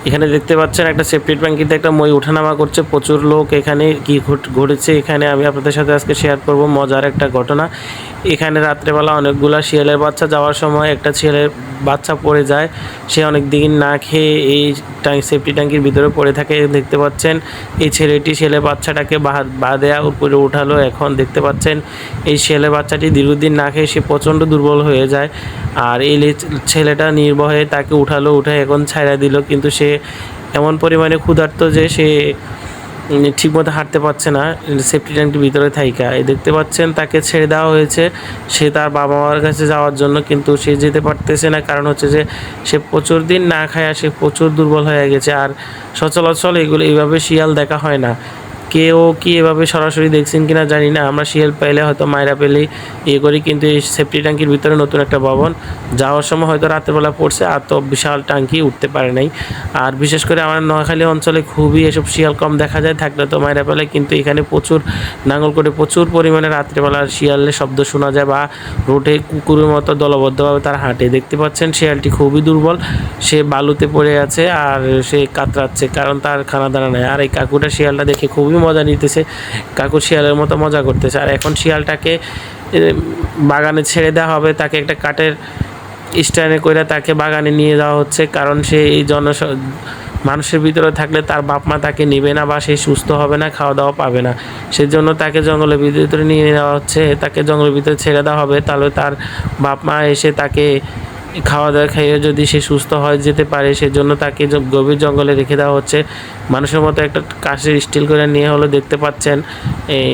এখানে দেখতে পাচ্ছেন একটা সেফটি ট্যাঙ্কিতে একটা মই ওঠানামা করছে, প্রচুর লোক। এখানে কি ঘটেছে এখানে আমি আপনাদের সাথে আজকে শেয়ার করব মজার একটা ঘটনা। এখানে রাত্রেবেলা অনেকগুলা শিয়ালের বাচ্চা যাওয়ার সময় একটা ছেলের বাচ্চা পড়ে যায়। সে অনেক দিন না খেয়ে এই সেফটি ট্যাঙ্কির ভিতরে পড়ে থাকে। দেখতে পাচ্ছেন এই ছেলেটি ছেলে বাচ্চাটাকে বাঁধে উপরে উঠালো। এখন দেখতে পাচ্ছেন এই ছেলে বাচ্চাটি দীর্ঘদিন না খেয়ে সে প্রচণ্ড দুর্বল হয়ে যায়। আর এই ছেলেটা নির্ভয়ে তাকে উঠে এখন ছাইড়া দিল, কিন্তু সে এমন পরিমাণে ক্ষুধার্ত যে সে ঠিকমতো হাঁটতে পারছে না সেফটি ট্যাঙ্কির ভিতরে থাইকা। এই দেখতে পাচ্ছেন তাকে ছেড়ে দেওয়া হয়েছে সে তার বাবা মার কাছে যাওয়ার জন্য, কিন্তু সে যেতে পারতেছে না। কারণ হচ্ছে যে সে প্রচুর দিন না খায়, সে প্রচুর দুর্বল হয়ে গেছে। আর সচরাচর এগুলো এইভাবে শিয়াল দেখা হয় না। কেউ কি এভাবে সরাসরি দেখছেন কিনা জানি না। আমরা শিয়াল পাইলে হয়তো মায়েরা পেলেই ইয়ে করি, কিন্তু এই সেফটি ট্যাঙ্কির ভিতরে নতুন একটা ভবন যাওয়ার সময় হয়তো রাতেরবেলা পড়ছে, আর তো বিশাল ট্যাঙ্কি উঠতে পারে নাই। আর বিশেষ করে আমার নোয়াখালী অঞ্চলে খুবই এসব শিয়াল কম দেখা যায়, থাকলে তো মায়েরা পেলে, কিন্তু এখানে প্রচুর নাঙ্গলকোটে প্রচুর পরিমাণে রাত্রেবেলা শিয়ালের শব্দ শোনা যায়, বা রোডে কুকুরের মতো দলবদ্ধভাবে তার হাঁটে। দেখতে পাচ্ছেন শিয়ালটি খুবই দুর্বল, সে বালুতে পড়ে আছে আর সে কাতরাচ্ছে, কারণ তার খানা দানা নেই। আর এই কাকুটা শিয়ালটা দেখে খুবই মজা নিতেছে, কাকু শিয়ালের মতো মজা করতেছে। আর এখন শিয়ালটাকে বাগানে ছেড়ে দেওয়া হবে, তাকে একটা কাঠের স্ট্যান্ডে করে তাকে বাগানে নিয়ে যাওয়া হচ্ছে, কারণ সে এই মানুষের ভিতরে থাকলে তার বাপ মা তাকে নেবে না, বা সে সুস্থ হবে না, খাওয়া দাওয়া পাবে না। সেজন্য তাকে জঙ্গলের ভিতরে নিয়ে নেওয়া হচ্ছে, তাকে জঙ্গলের ভিতরে ছেড়ে দেওয়া হবে। তাহলে তার বাপ মা এসে তাকে খাওয়া দাওয়া খাইয়ে যদি সে সুস্থ হয়ে যেতে পারে, সেজন্য তাকে গভীর জঙ্গলে রেখে দেওয়া হচ্ছে। মানুষের মতো একটা কাঠের স্টিল করে নিয়ে হলো। দেখতে পাচ্ছেন এই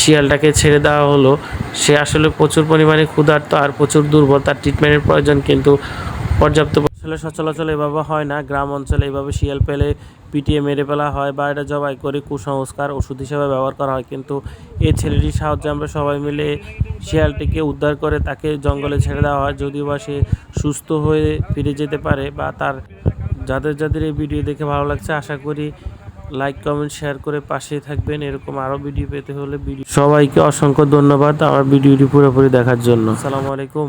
শিয়ালটাকে ছেড়ে দেওয়া হলো। সে আসলে প্রচুর পরিমাণে ক্ষুধার্ত আর প্রচুর দুর্বল, তার ট্রিটমেন্টের প্রয়োজন, কিন্তু পর্যাপ্ত আসলে সচরাচর এভাবে হয় না। গ্রাম অঞ্চলে এভাবে শিয়াল পেলে পিটিয়ে মেরে ফেলা হয়, বা এটা জবাই করে কুসংস্কার ওষুধ হিসেবে ব্যবহার করা হয়। কিন্তু এই ছেলেটির সাহায্যে আমরা সবাই মিলে শিয়ালটিকে উদ্ধার করে তাকে জঙ্গলে ছেড়ে দেওয়া হয়, যদিও বা সে সুস্থ হয়ে ফিরে যেতে পারে। বা তার যাদের এই ভিডিও দেখে ভালো লাগছে, আশা করি লাইক কমেন্ট শেয়ার করে পাশেই থাকবেন। এরকম আরও ভিডিও পেতে হলে সবাইকে অসংখ্য ধন্যবাদ আমার ভিডিওটি পুরোপুরি দেখার জন্য। আসসালামু আলাইকুম।